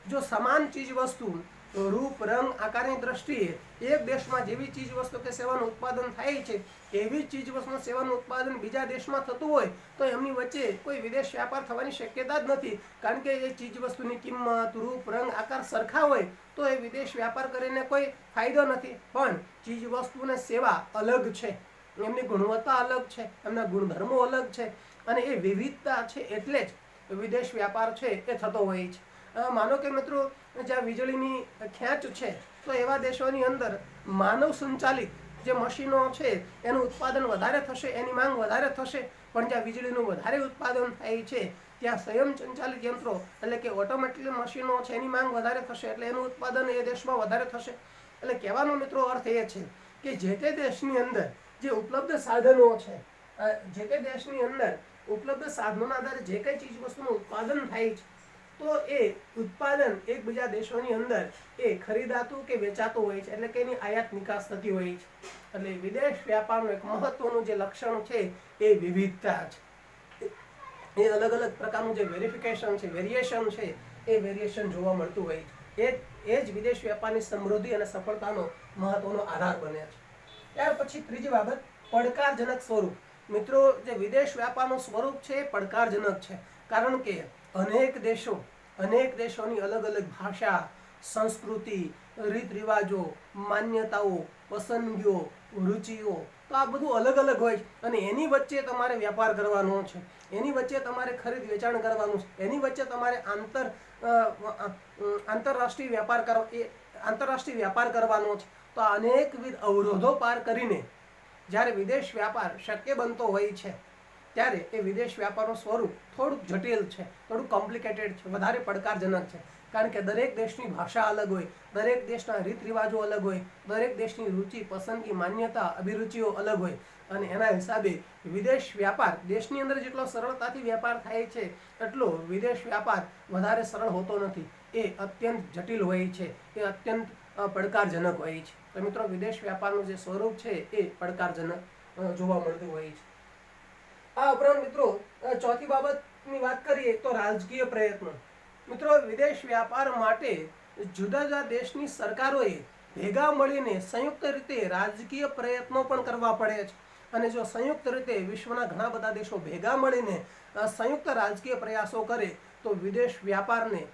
જો સમાન ચીજ વસ્તુ રૂપ, રંગ, આકારની દ્રષ્ટિએ એક દેશમાં જેવી ચીજ વસ્તુ કે સેવાનું ઉત્પાદન થાય છે એવી ચીજ વસ્તુ સેવાનું ઉત્પાદન બીજા દેશમાં થતું હોય તો એમની વચ્ચે કોઈ વિદેશ વ્યાપાર થવાની શક્યતા જ નથી. કારણ કે એ ચીજ વસ્તુની કિંમત, રૂપ, રંગ, આકાર સરખા હોય તો એ વિદેશ વ્યાપાર કરીને કોઈ ફાયદો નથી. પણ ચીજ વસ્તુને સેવા અલગ છે, એમની ગુણવત્તા અલગ છે, એમના ગુણધર્મો અલગ છે, અને એ વિવિધતા છે એટલે જ વિદેશ વ્યાપાર છે એ થતો હોય છે. માનો કે મિત્રો જ્યાં વીજળીની ખેંચ છે તો એવા દેશોની અંદર માનવ સંચાલિત જે મશીનો છે એનું ઉત્પાદન વધારે થશે, એની માંગ વધારે થશે. પણ જ્યાં વીજળીનું વધારે ઉત્પાદન થાય છે ત્યાં સ્વયં સંચાલિત યંત્રો એટલે કે ઓટોમેટિક મશીનો છે એની માંગ વધારે થશે, એટલે એનું ઉત્પાદન એ દેશમાં વધારે થશે. એટલે કહેવાનો મિત્રો અર્થ એ છે કે જે તે દેશની અંદર જે ઉપલબ્ધ સાધનો છે, જે તે દેશની અંદર ઉપલબ્ધ સાધનોના આધારે જે કઈ ચીજ વસ્તુનું ઉત્પાદન થાય છે તો એ ઉત્પાદન એકબીજા દેશોની અંદર એ ખરીદાતું કે વેચાતું હોય છે, એટલે કે એની આયાત નિકાસ થતી હોય છે. એટલે વિદેશ વ્યાપારનું એક મહત્વનું જે લક્ષણ છે એ વિવિધતા છે. એ અલગ અલગ પ્રકારનું જે વેરિફિકેશન છે, વેરિએશન છે, એ વેરિએશન જોવા મળતું હોય છે. એ જ વિદેશ વ્યાપારની સમૃદ્ધિ અને સફળતાનો મહત્વનો આધાર બને છે. ત્યાર પછી ત્રીજી બાબત, પડકારજનક સ્વરૂપ. મિત્રો જે વિદેશ વ્યાપારનું સ્વરૂપ છે એ પડકારજનક છે. કારણ કે અનેક દેશોની અલગ અલગ ભાષા, સંસ્કૃતિ, રીત રિવાજો, માન્યતાઓ, પસંદગીઓ, રુચિઓ, તો આ બધું અલગ અલગ હોય છે. અને એની વચ્ચે તમારે વ્યાપાર કરવાનો છે, એની વચ્ચે તમારે ખરીદ વેચાણ કરવાનું છે, એની વચ્ચે તમારે આંતરરાષ્ટ્રીય વ્યાપાર કરવાનો છે. તો અનેકવિધ અવરોધો પાર કરીને જ્યારે વિદેશ વ્યાપાર શક્ય બનતો હોય છે ત્યારે એ વિદેશ વ્યાપારનું સ્વરૂપ થોડુંક જટિલ છે, થોડુંક કોમ્પ્લિકેટેડ છે, વધારે પડકારજનક છે. કારણ કે દરેક દેશની ભાષા અલગ હોય, દરેક દેશના રીત રિવાજો અલગ હોય, દરેક દેશની રુચિ, પસંદગી, માન્યતા, અભિરુચિઓ અલગ હોય. અને એના હિસાબે વિદેશ વ્યાપાર દેશની અંદર જેટલો સરળતાથી વ્યાપાર થાય છે એટલો વિદેશ વ્યાપાર વધારે સરળ હોતો નથી. એ અત્યંત જટિલ હોય છે, એ અત્યંત પડકારજનક હોય છે. તો મિત્રો વિદેશ વ્યાપારનું જે સ્વરૂપ છે એ પડકારજનક જોવા મળતું હોય છે. આ ઉપરાંત મિત્રો ચોથી બાબતની વાત કરીએ તો રાજકીય પ્રયત્નો. મિત્રો વિદેશ વ્યાપાર માટે જુદા જુદા દેશની સરકારોએ ભેગા મળીને સંયુક્ત રીતે રાજકીય પ્રયત્નો પણ કરવા પડે છે. અને જો સંયુક્ત રીતે વિશ્વના ઘણા બધા દેશો ભેગા મળીને સંયુક્ત રાજકીય પ્રયાસો કરે તો વિદેશ વ્યાપારને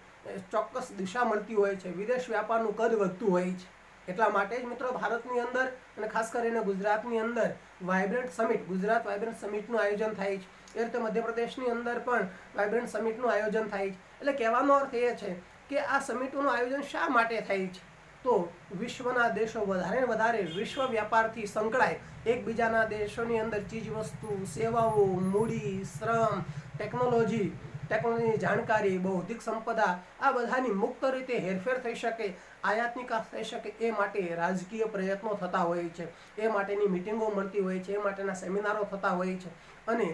ચોક્કસ દિશા મળતી હોય છે, વિદેશ વ્યાપારનું કદ વધતું હોય છે. એટલા માટે જ મિત્રો ભારતની અંદર અને ખાસ કરીને ગુજરાતની અંદર વાઇબ્રન્ટ સમિટ, ગુજરાત વાઇબ્રન્ટ સમિટનું આયોજન થાય છે. એ રીતે મધ્યપ્રદેશની અંદર પણ વાઇબ્રન્ટ સમિટનું આયોજન થાય છે. એટલે કહેવાનો અર્થ એ છે કે આ સમિટોનું આયોજન શા માટે થાય છે? તો વિશ્વના દેશો વધારે વિશ્વ વ્યાપારથી સંકળાય, એકબીજાના દેશોની અંદર ચીજવસ્તુ, સેવાઓ, મૂડી, શ્રમ, ટેકનોલોજીની જાણકારી, બૌદ્ધિક સંપદા આ બધાની મુક્ત રીતે હેરફેર થઈ શકે, આયાત નિકાસ થઈ શકે, એ માટે રાજકીય પ્રયત્નો થતા હોય છે. એ માટેની મિટિંગો મળતી હોય છે, એ માટેના સેમિનારો થતા હોય છે. અને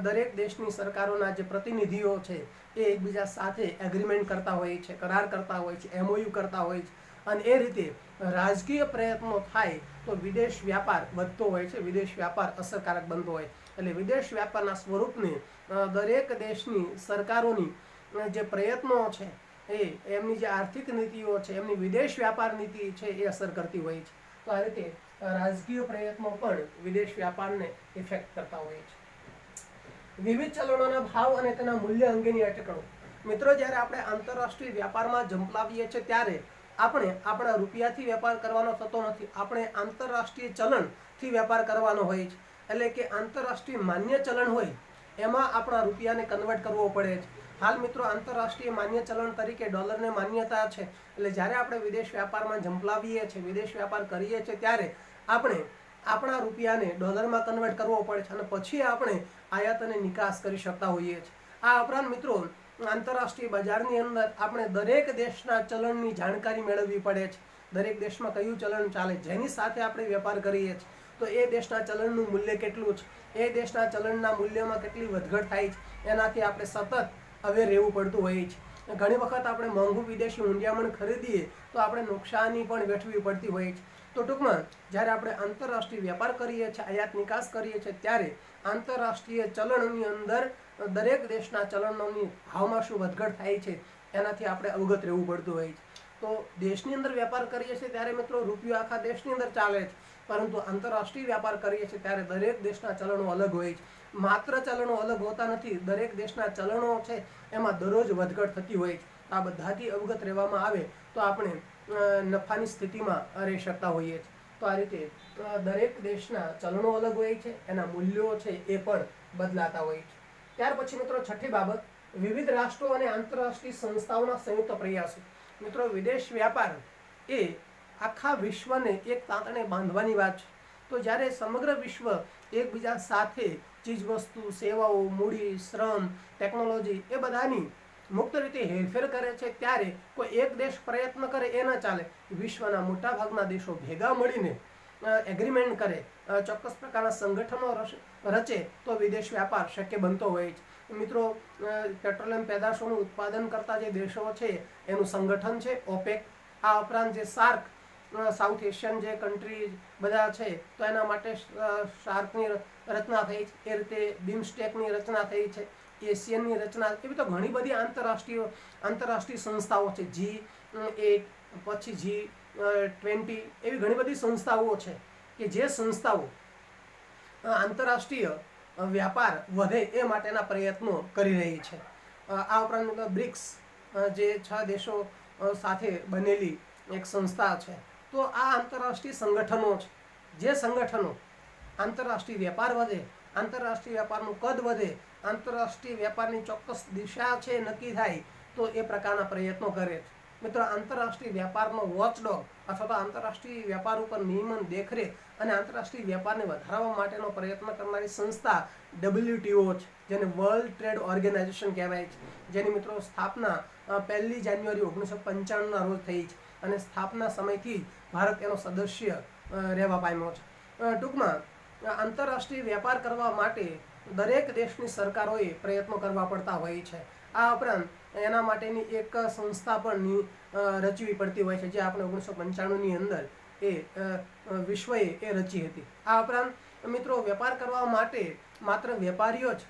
દરેક દેશની સરકારોના જે પ્રતિનિધિઓ છે એ એકબીજા સાથે એગ્રીમેન્ટ કરતા હોય છે, કરાર કરતા હોય છે, MOU કરતા હોય છે. અને એ રીતે રાજકીય પ્રયત્નો થાય તો વિદેશ વ્યાપાર વધતો હોય છે, વિદેશ વ્યાપાર અસરકારક બનતો હોય. એટલે વિદેશ વ્યાપારના સ્વરૂપને દરેક દેશની સરકારોની જે પ્રયત્નો છે એ એમની જે આર્થિક નીતિઓ છે, એમની વિદેશ વ્યાપાર નીતિ છે એ અસર કરતી હોય છે. તો આ રીતે રાજકીય પ્રયત્નો પણ વિદેશ વ્યાપારને ઇફેક્ટ કરતા હોય છે. વિવિધ ચલણોના ભાવ અને તેના મૂલ્ય અંગેની અટકળો. મિત્રો, જ્યારે આપણે આંતરરાષ્ટ્રીય વ્યાપારમાં ઝંપલાવીએ છીએ ત્યારે આપણે આપણા રૂપિયાથી વેપાર કરવાનો થતો નથી, આપણે આંતરરાષ્ટ્રીય ચલણથી વેપાર કરવાનો હોય છે. એટલે કે આંતરરાષ્ટ્રીય માન્ય ચલણ હોય એમાં આપણા રૂપિયાને કન્વર્ટ કરવો પડે છે. હાલ મિત્રો, આંતરરાષ્ટ્રીય માન્ય ચલણ તરીકે ડોલરને માન્યતા છે. એટલે જ્યારે આપણે વિદેશ વ્યાપારમાં ઝંપલાવીએ છીએ, વિદેશ વ્યાપાર કરીએ છીએ ત્યારે આપણે આપણા રૂપિયાને ડોલરમાં કન્વર્ટ કરવો પડે છે અને પછી આપણે આયાત અને નિકાસ કરી શકતા હોઈએ છીએ. આ ઉપરાંત મિત્રો, આંતરરાષ્ટ્રીય બજારની અંદર આપણે દરેક દેશના ચલણની જાણકારી મેળવવી પડે છે. દરેક દેશમાં કયું ચલણ ચાલે, જેની સાથે આપણે વેપાર કરીએ છીએ, તો એ દેશના ચલણનું મૂલ્ય કેટલું છે, એ દેશના ચલણના મૂલ્યમાં કેટલી વધઘટ થાય છે, એનાથી આપણે સતત અવેર રહેવું પડતું હોય છે. ઘણી વખત આપણે મોંઘું વિદેશી ઊંડિયામણ ખરીદીએ તો આપણે નુકસાની પણ વેઠવી પડતી હોય છે. તો ટૂંકમાં જ્યારે આપણે આંતરરાષ્ટ્રીય વેપાર કરીએ છીએ, આયાત નિકાસ કરીએ છીએ, ત્યારે આંતરરાષ્ટ્રીય ચલણની અંદર દરેક દેશના ચલણોની ભાવમાં શું વધઘટ થાય છે એનાથી આપણે અવગત રહેવું પડતું હોય છે. તો દેશની અંદર વેપાર કરીએ છીએ ત્યારે મિત્રો રૂપિયો આખા દેશની અંદર ચાલે છે, પરંતુ આંતરરાષ્ટ્રીય વ્યાપાર કરીએ છીએ ત્યારે દરેક દેશના ચલણો અલગ હોય છે. માત્ર ચલણો અલગ હોતા નથી, દરેક દેશના ચલણો છે એમાં દરરોજ વધઘટ થતી હોય છે. આ બધાથી અવગત રહેવામાં આવે તો આપણે નફાની સ્થિતિમાં રહી શકતા હોઈએ છીએ. તો આ રીતે દરેક દેશના ચલણો અલગ હોય છે, એના મૂલ્યો છે એ પણ બદલાતા હોય છે. ત્યાર પછી મિત્રો, છઠ્ઠી બાબત, વિવિધ રાષ્ટ્રો અને આંતરરાષ્ટ્રીય સંસ્થાઓના સંયુક્ત પ્રયાસો. મિત્રો, વિદેશ વ્યાપાર એ આખા વિશ્વને એક તાંતણે બાંધવાની વાત છે. તો જ્યારે સમગ્ર વિશ્વ એકબીજા સાથે ચીજવસ્તુ, સેવાઓ, મૂડી, શ્રમ, ટેકનોલોજી એ બધાની મુક્ત રીતે હેરફેર કરે છે ત્યારે કોઈ એક દેશ પ્રયત્ન કરે એ ન ચાલે. વિશ્વના મોટાભાગના દેશો ભેગા મળીને એગ્રીમેન્ટ કરે, ચોક્કસ પ્રકારના સંગઠનો રચે તો વિદેશ વ્યાપાર શક્ય બનતો હોય છે. મિત્રો, પેટ્રોલિયમ પેદાશોનું ઉત્પાદન કરતા જે દેશો છે એનું સંગઠન છે ઓપેક. આ ઉપરાંત જે સાર્ક, સાઉથ એશિયન જે કન્ટ્રી બધા છે, તો એના માટે સાર્કની રચના થઈ છે. એ રીતે બિમસ્ટેકની રચના થઈ છે, એશિયનની રચના, એવી તો ઘણી બધી આંતરરાષ્ટ્રીય સંસ્થાઓ છે. G8 પછી G20 એવી ઘણી બધી સંસ્થાઓ છે કે જે સંસ્થાઓ આંતરરાષ્ટ્રીય વ્યાપાર વધે એ માટેના પ્રયત્નો કરી રહી છે. આ ઉપરાંત બ્રિક્સ જે 6 દેશો સાથે બનેલી એક સંસ્થા છે. તો આ આંતરરાષ્ટ્રીય સંગઠનો છે. જે સંગઠનો આંતરરાષ્ટ્રીય વેપાર વધે, આંતરરાષ્ટ્રીય વ્યાપારનું કદ વધે, આંતરરાષ્ટ્રીય વ્યાપારની ચોક્કસ દિશા છે નક્કી થાય, તો એ પ્રકારના પ્રયત્નો કરે છે. મિત્રો, આંતરરાષ્ટ્રીય વ્યાપારનો વોચડોગ અથવા તો આંતરરાષ્ટ્રીય વ્યાપાર ઉપર નિયમન, દેખરેખ અને આંતરરાષ્ટ્રીય વ્યાપારને વધારવા માટેનો પ્રયત્ન કરનારી સંસ્થા WTO છે, જેને વર્લ્ડ ટ્રેડ ઓર્ગેનાઇઝેશન કહેવાય છે. જેની મિત્રો સ્થાપના 1 જાન્યુઆરી 1995ના રોજ થઈ છે અને સ્થાપના સમયથી ભારત એનો સદસ્ય રહેવા પામ્યો છે. ટૂંકમાં આંતરરાષ્ટ્રીય વ્યાપાર કરવા માટે દરેક દેશની સરકારોએ પ્રયત્નો કરવા પડતા હોય છે. આ ઉપરાંત એના માટેની એક સંસ્થા પણ રચવી પડતી હોય છે, જે આપણે 1995ની અંદર એ વિશ્વએ એ રચી હતી. આ ઉપરાંત મિત્રો, વેપાર કરવા માટે માત્ર વેપારીઓ જ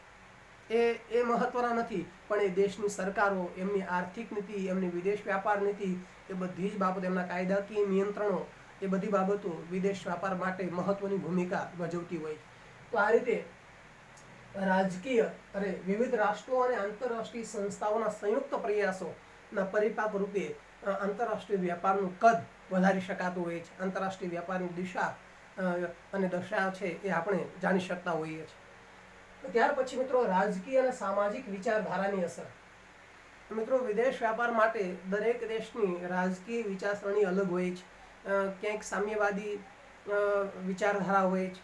એ મહત્વના નથી, પણ એ દેશની સરકારો, એમની આર્થિક નીતિ, એમની વિદેશ વ્યાપાર નીતિ, એ બધી જ બાબતો, એમના કાયદાકીય નિયંત્રણો, એ બધી બાબતો વિદેશ વ્યાપાર માટે મહત્વની ભૂમિકા ભજવતી હોય. તો આ રીતે રાજકીય અને વિવિધ રાષ્ટ્રો અને આંતરરાષ્ટ્રીય સંસ્થાઓના સંયુક્ત પ્રયાસોના પરિપાક રૂપે આંતરરાષ્ટ્રીય વ્યાપારનું કદ વધારી શકાતું હોય છે. આંતરરાષ્ટ્રીય વ્યાપારની દિશા અને દશા છે એ આપણે જાણી શકતા હોઈએ છીએ. ત્યાર પછી મિત્રો રાજકીય અને સામાજિક વિચારધારાની અસર. મિત્રો વિદેશ વ્યાપાર માટે દરેક દેશની રાજકીય વિચારસરણી અલગ હોય છે. ક્યાંક સામ્યવાદી વિચારધારા હોય છે,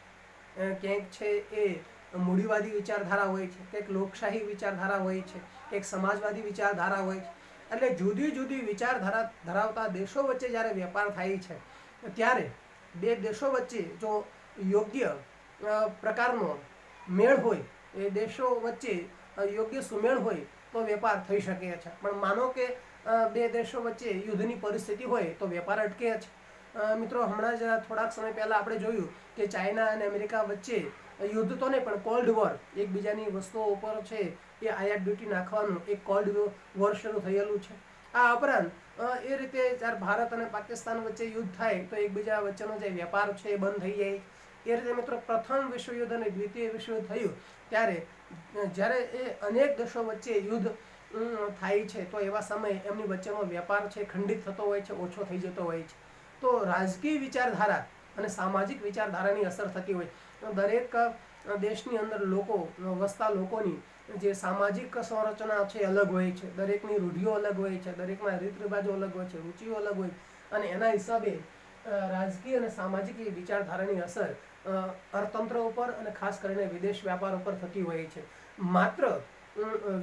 ક્યાંક છે એ મૂડીવાદી વિચારધારા હોય છે, ક્યાંક લોકશાહી વિચારધારા હોય છે, ક્યાંક સમાજવાદી વિચારધારા હોય છે. એટલે જુદી જુદી વિચારધારા ધરાવતા દેશો વચ્ચે જ્યારે વેપાર થાય છે ત્યારે બે દેશો વચ્ચે જો યોગ્ય પ્રકારનો મેળ હોય, એ દેશો વચ્ચે યોગ્ય સુમેળ હોય તો વેપાર થઈ શકે છે. પણ માનો કે બે દેશો વચ્ચે યુદ્ધની પરિસ્થિતિ હોય તો વેપાર અટકે છે. મિત્રો હમણાં જ થોડાક સમય પહેલા આપણે જોયું કે ચાઇના અને અમેરિકા વચ્ચે યુદ્ધ તો નહીં પણ કોલ્ડ વોર, એકબીજાની વસ્તુઓ ઉપર છે એ આયાત ડ્યુટી નાખવાનું એક કોલ્ડ વોર શરૂ થયેલું છે. આ ઉપરાંત એ રીતે જ્યારે ભારત અને પાકિસ્તાન વચ્ચે યુદ્ધ થાય તો એકબીજા વચ્ચેનો જે વેપાર છે એ બંધ થઈ જાય. એ રીતે મિત્રો પ્રથમ વિશ્વયુદ્ધ અને દ્વિતીય વિશ્વયુદ્ધ થયું ત્યારે જ્યારે એ અનેક દેશો વચ્ચે યુદ્ધ થાય છે તો એવા સમયે એમની વચ્ચેનો વેપાર છે ખંડિત થતો હોય છે, ઓછો થઈ જતો હોય છે. તો રાજકીય વિચારધારા અને સામાજિક વિચારધારાની અસર થતી હોય. દરેક દેશની અંદર વસતા લોકોની જે સામાજિક સંરચના છે અલગ હોય છે, દરેકની રૂઢિઓ અલગ હોય છે, દરેકના રીત રિવાજો અલગ હોય છે, રૂચિઓ અલગ હોય અને એના હિસાબે રાજકીય અને સામાજિક વિચારધારાની અસર અર્થતંત્ર ઉપર અને ખાસ કરીને વિદેશ વ્યાપાર ઉપર થતી હોય છે. માત્ર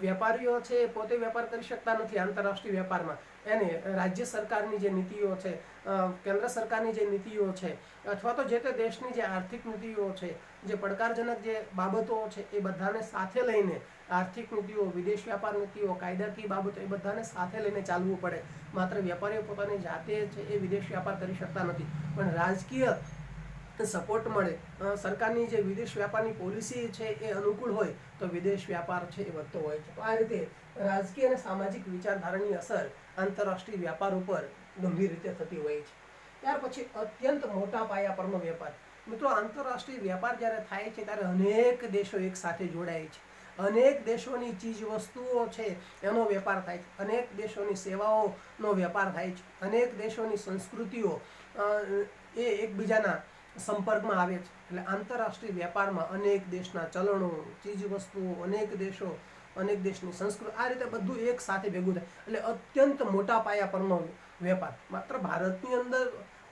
વેપારીઓ છે પોતે વેપાર કરી શકતા નથી આંતરરાષ્ટ્રીય વેપારમાં, એને રાજ્ય સરકારની જે નીતિઓ છે, કેન્દ્ર સરકારની જે નીતિઓ છે, અથવા તો જે તે દેશની જે આર્થિક નીતિઓ છે, જે પડકારજનક જે બાબતો છે એ બધાને સાથે લઈને આર્થિક નીતિઓ, વિદેશ વ્યાપાર નીતિઓ, કાયદાકીય બાબતો એ બધાને સાથે લઈને ચાલવું પડે. માત્ર વેપારીઓ પોતાની જાતે છે એ વિદેશ વ્યાપાર કરી શકતા નથી, પણ રાજકીય સપોર્ટ મળે, સરકારની જે વિદેશ વ્યાપારની પોલિસી છે એ અનુકૂળ હોય તો વિદેશ વ્યાપાર છે એ વધતો હોય છે. તો આ રીતે રાજકીય અને સામાજિક વિચારધારાની અસર આંતરરાષ્ટ્રીય વ્યાપાર ઉપર ગંભીર રીતે થતી હોય છે. ત્યાર પછી અત્યંત મોટા પાયા પરનો વેપાર. મિત્રો આંતરરાષ્ટ્રીય વ્યાપાર જ્યારે થાય છે ત્યારે અનેક દેશો એક સાથે જોડાય છે, અનેક દેશોની ચીજ વસ્તુઓ છે એનો વેપાર થાય છે, અનેક દેશોની સેવાઓનો વેપાર થાય છે, અનેક દેશોની સંસ્કૃતિઓ એ એકબીજાના સંપર્કમાં આવે છે. એટલે આંતરરાષ્ટ્રીય વ્યાપારમાં અનેક દેશના ચલણો, ચીજ વસ્તુઓ, અનેક દેશો, અનેક દેશની સંસ્કૃતિ, આ રીતે બધું એક સાથે ભેગું થાય. એટલે અત્યંત મોટા પાયા પરનો વેપાર. માત્ર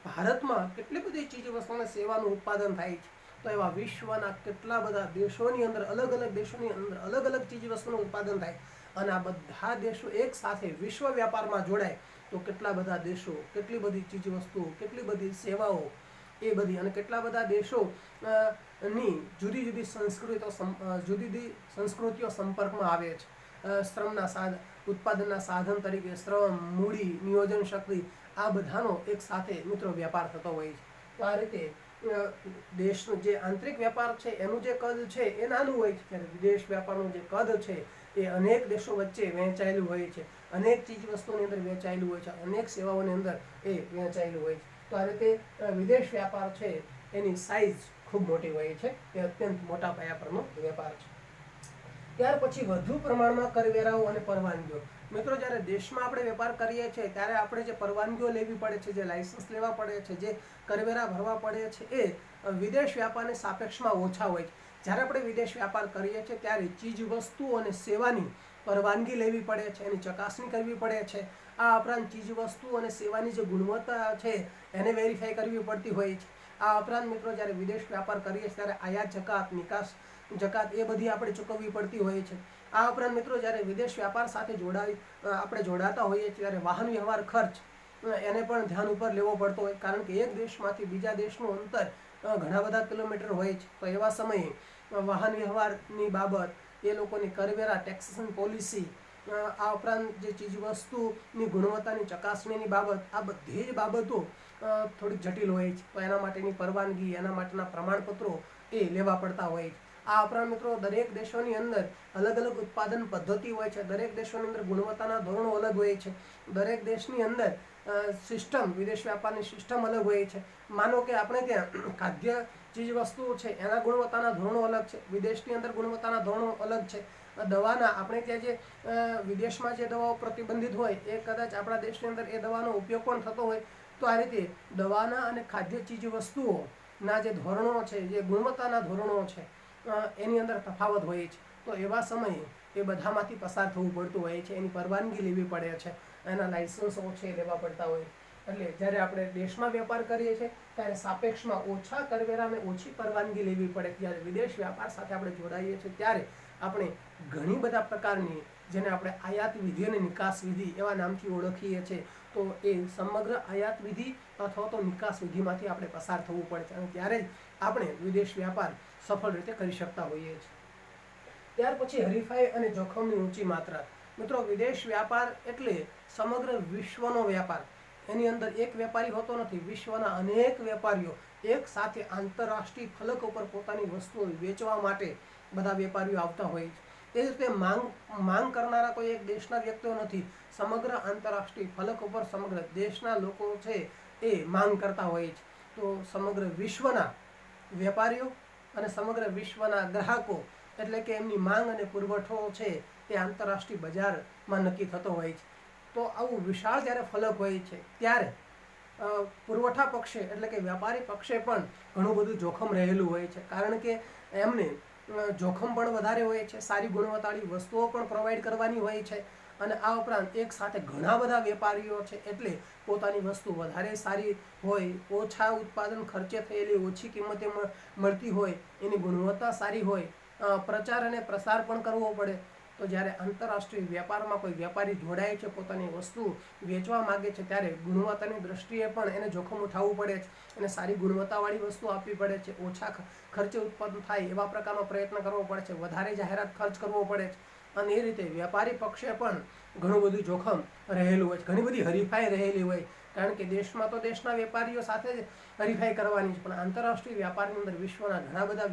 ભારતમાં કેટલી બધી ચીજ વસ્તુ અને સેવાનું ઉત્પાદન થાય છે, તો એવા વિશ્વના કેટલા બધા દેશોની અંદર અલગ અલગ દેશોની અંદર અલગ અલગ ચીજ વસ્તુનું ઉત્પાદન થાય અને આ બધા દેશો એક સાથે વિશ્વ વ્યાપારમાં જોડાય તો કેટલા બધા દેશો, કેટલી બધી ચીજ વસ્તુઓ, કેટલી બધી સેવાઓ એ બધી અને કેટલા બધા દેશો ની જુદી જુદી સંસ્કૃતિઓ સંપર્કમાં આવે છે. ઉત્પાદનના સાધન તરીકે શ્રમ, મૂડી, નિયોજન શક્તિ, આ બધાનો એક સાથે મિત્રો વેપાર થતો હોય છે. તો આ રીતે દેશનો જે આંતરિક વેપાર છે એનું જે કદ છે એ નાનું હોય છે, ત્યારે વિદેશ વ્યાપારનું જે કદ છે એ અનેક દેશો વચ્ચે વહેંચાયેલું હોય છે, અનેક ચીજ વસ્તુઓની અંદર વહેંચાયેલું હોય છે, અનેક સેવાઓની અંદર એ વહેંચાયેલું હોય છે. તો આ રીતે વિદેશ વ્યાપાર છે એની સાઇઝ ખૂબ મોટી હોય છે, એ અત્યંત મોટા પાયા પરનો વેપાર છે. ત્યાર પછી વધુ પ્રમાણમાં કરવેરાઓ અને પરવાનગીઓ. મિત્રો જ્યારે દેશમાં આપણે વેપાર કરીએ છીએ ત્યારે આપણે જે પરવાનગીઓ લેવી પડે છે, જે લાયસન્સ લેવા પડે છે, જે કરવેરા ભરવા પડે છે એ વિદેશ વ્યાપારની સાપેક્ષમાં ઓછા હોય છે. જ્યારે આપણે વિદેશ વ્યાપાર કરીએ છીએ ત્યારે ચીજ વસ્તુ અને સેવાની પરવાનગી લેવી પડે છે, એની ચકાસણી કરવી પડે છે. આ ઉપરાંત ચીજ વસ્તુ અને સેવાની જે ગુણવત્તા છે એને વેરીફાઈ કરવી પડતી હોય છે. આ ઉપરાંત મિત્રો જ્યારે વિદેશ વ્યાપાર કરીએ છીએ ત્યારે આયાત જકાત, નિકાસ જકાત એ બધી આપણે ચૂકવવી પડતી હોય છે. આ ઉપરાંત મિત્રો જ્યારે વિદેશ વ્યાપાર સાથે આપણે જોડાતા હોઈએ છીએ ત્યારે વાહન વ્યવહાર ખર્ચ એને પણ ધ્યાન ઉપર લેવો પડતો હોય, કારણ કે એક દેશમાંથી બીજા દેશનું અંતર ઘણા બધા કિલોમીટર હોય છે. તો એવા સમયે વાહન વ્યવહારની બાબત, એ લોકોની કરવેરા, ટેક્સેશન પોલિસી, આ ઉપરાંત જે ચીજ વસ્તુની ગુણવત્તાની ચકાસણીની બાબત, આ બધી જ બાબતો થોડીક જટિલ હોય છે. તો એના માટેની પરવાનગી, એના માટેના પ્રમાણપત્રો એ લેવા પડતા હોય છે. આ ઉપરાંત મિત્રો દરેક દેશોની અંદર અલગ અલગ ઉત્પાદન પદ્ધતિ હોય છે, દરેક દેશોની અંદર ગુણવત્તાના ધોરણો અલગ હોય છે, દરેક દેશની અંદર સિસ્ટમ, વિદેશ વ્યાપારની સિસ્ટમ અલગ હોય છે. માનો કે આપણે ત્યાં ખાદ્ય ચીજ વસ્તુઓ છે એના ગુણવત્તાના ધોરણો અલગ છે, વિદેશની અંદર ગુણવત્તાના ધોરણો અલગ છે. દવાના આપણે ત્યાં જે વિદેશમાં જે દવાઓ પ્રતિબંધિત હોય એ કદાચ આપણા દેશની અંદર એ દવાનો ઉપયોગ પણ થતો હોય. તો આ રીતે દવાના અને ખાદ્ય ચીજ વસ્તુઓના જે ધોરણો છે, જે ગુણવત્તાના ધોરણો છે, એની અંદર તફાવત હોય છે. તો એવા સમયે એ બધામાંથી પસાર થવું પડતું હોય છે, એની પરવાનગી લેવી પડે છે, એના લાઇસન્સો છે એ લેવા પડતા હોય. એટલે જ્યારે આપણે દેશમાં વેપાર કરીએ છીએ ત્યારે સાપેક્ષમાં ઓછા કરવેરા અને ઓછી પરવાનગી લેવી પડે. જ્યારે વિદેશ વ્યાપાર સાથે આપણે જોડાઈએ છીએ ત્યારે આપણે ઘણી બધા પ્રકારની, જેને આપણે આયાત વિધિ અને નિકાસ વિધિ એવા નામથી ઓળખીએ છીએ, તો એ સમગ્ર આયાત વિધિ અથવા તો નિકાસ વિધિમાંથી આપણે પસાર થવું પડે છે અને ત્યારે જ આપણે વિદેશ વ્યાપાર સફળ રીતે કરી શકતા હોઈએ છીએ. ત્યાર પછી હરીફાઈ અને જોખમની ઊંચી માત્રા. મિત્રો, વિદેશ વ્યાપાર એટલે સમગ્ર વિશ્વનો વ્યાપાર. એની અંદર એક વેપારી હોતો નથી, વિશ્વના અનેક વેપારીઓ એક સાથે આંતરરાષ્ટ્રીય ફલક ઉપર પોતાની વસ્તુઓ વેચવા માટે બધા વેપારીઓ આવતા હોય છે. એ જ રીતે માંગ કરનારા કોઈ એક દેશના વ્યક્તિઓ નથી, સમગ્ર આંતરરાષ્ટ્રીય ફલક ઉપર સમગ્ર દેશના લોકો છે એ માંગ કરતા હોય છે. તો સમગ્ર વિશ્વના વેપારીઓ અને સમગ્ર વિશ્વના ગ્રાહકો એટલે કે એમની માંગ અને પુરવઠો છે એ આંતરરાષ્ટ્રીય બજારમાં નક્કી થતો હોય છે. તો આવું વિશાળ જ્યારે ફલક હોય છે ત્યારે પુરવઠા પક્ષે એટલે કે વ્યાપારી પક્ષે પણ ઘણું બધું જોખમ રહેલું હોય છે, કારણ કે એમને જોખમ પણ વધારે હોય છે, સારી ગુણવત્તાવાળી વસ્તુઓ પણ પ્રોવાઈડ કરવાની હોય છે અને આ ઉપરાંત એક સાથે ઘણા બધા વેપારીઓ છે એટલે પોતાની વસ્તુ વધારે સારી હોય, ઓછા ઉત્પાદન ખર્ચે થયેલી, ઓછી કિંમતે મળતી હોય, એની ગુણવત્તા સારી હોય, પ્રચાર અને પ્રસાર પણ કરવો પડે. તો જ્યારે આંતરરાષ્ટ્રીય વ્યાપારમાં કોઈ વ્યાપારી જોડાય છે, પોતાની વસ્તુ વેચવા માગે છે, ત્યારે ગુણવત્તાની દ્રષ્ટિએ પણ એને જોખમ ઉઠાવવું પડે છે, એને સારી ગુણવત્તાવાળી વસ્તુ આપવી પડે છે, ઓછા ખર્ચે ઉત્પાદન થાય એવા પ્રકારનો પ્રયત્ન કરવો પડે છે, વધારે જાહેરાત ખર્ચ કરવો પડે છે અને એ રીતે વ્યાપારી પક્ષે પણ ઘણું બધું જોખમ રહેલું હોય છે, ઘણી બધી હરીફાઈ રહેલી હોય. કારણ કે દેશમાં તો દેશના વેપારીઓ સાથે જ હરીફાઈ કરવાની છે, પણ આંતરરાષ્ટ્રીય વ્યાપારની અંદર વિશ્વના ઘણા બધા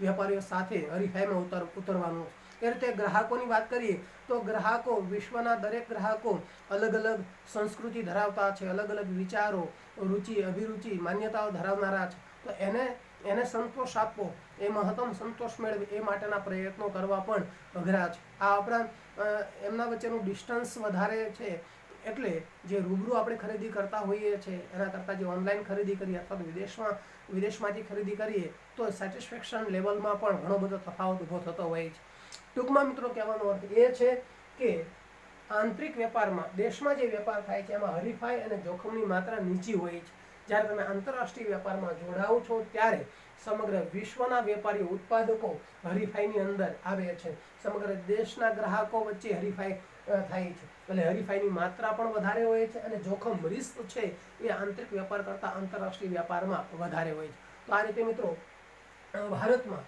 વેપારીઓ સાથે હરીફાઈમાં ઉતરવાનું છે. એ રીતે ગ્રાહકોની વાત કરીએ તો ગ્રાહકો, વિશ્વના દરેક ગ્રાહકો અલગ અલગ સંસ્કૃતિ ધરાવતા છે, અલગ અલગ વિચારો, રુચિ, અભિરુચિ, માન્યતાઓ ધરાવનારા છે. તો એને સંતોષ આપવો, એ મહત્તમ સંતોષ મેળવે એ માટેના પ્રયત્નો કરવા પણ અઘરા છે. આ ઉપરાંત એમના વચ્ચેનું ડિસ્ટન્સ વધારે છે, એટલે જે રૂબરૂ આપણે ખરીદી કરતા હોઈએ છીએ એના કરતાં જે ઓનલાઈન ખરીદી કરીએ અથવા વિદેશમાંથી ખરીદી કરીએ તો સેટિસ્ફેક્શન લેવલમાં પણ ઘણો બધો તફાવત ઊભો થતો હોય છે. ટૂંકમાં મિત્રો, કહેવાનો અર્થ એ છે કે આંતરિક વેપારમાં, દેશમાં જે વેપાર થાય છે એમાં હરીફાઈ અને જોખમની માત્રા નીચી હોય છે. જ્યારે તમે આંતરરાષ્ટ્રીય વેપારમાં જોડાઓ છો ત્યારે સમગ્ર વિશ્વના વેપારીઓ, ઉત્પાદકો હરીફાઈની અંદર આવે છે, સમગ્ર દેશના ગ્રાહકો વચ્ચે હરીફાઈ થાય છે, એટલે હરીફાઈની માત્રા પણ વધારે હોય છે અને જોખમ, રિસ્ક છે એ આંતરિક વેપાર કરતાં આંતરરાષ્ટ્રીય વેપારમાં વધારે હોય છે. તો આ રીતે મિત્રો, ભારતમાં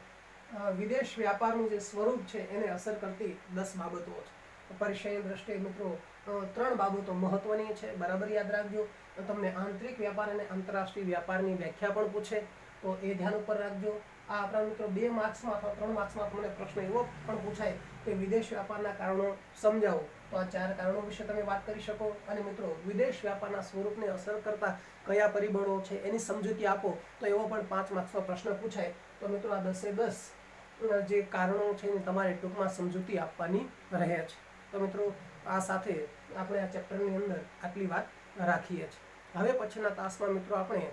વિદેશ વ્યાપારનું જે સ્વરૂપ છે એને અસર કરતી 10 બાબતો છે. પરિચયની દ્રષ્ટિએ મિત્રો 3 બાબતો મહત્વની છે, બરાબર યાદ રાખજો. તમને આંતરિક વ્યાપાર અને આંતરરાષ્ટ્રીય વ્યાપારની વ્યાખ્યા પણ પૂછે તો એ ધ્યાન ઉપર રાખજો. આ આપણા મિત્રો 2 માર્ક્સમાં અથવા 3 માર્ક્સમાં તમને પ્રશ્ન એવો પણ પૂછાય કે વિદેશ વ્યાપારના કારણો સમજાવો, તો આ 4 કારણો વિશે તમે વાત કરી શકો. અને મિત્રો, વિદેશ વ્યાપારના સ્વરૂપને અસર કરતા કયા પરિબળો છે એની સમજૂતી આપો, તો એવો પણ 5 માર્ક્સનો પ્રશ્ન પૂછાય. તો મિત્રો, આ 10 જે કારણો છે એની તમારે ટૂંકમાં સમજૂતી આપવાની રહે છે. તો મિત્રો, આ સાથે આપણે આ ચેપ્ટરની અંદર આટલી વાત રાખીએ છીએ. હવે પછીના તાસમાં મિત્રો આપણે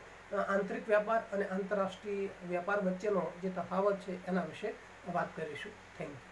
આંતરિક વ્યાપાર અને આંતરરાષ્ટ્રીય વ્યાપાર વચ્ચેનો જે તફાવત છે એના વિશે વાત કરીશું. Thank you.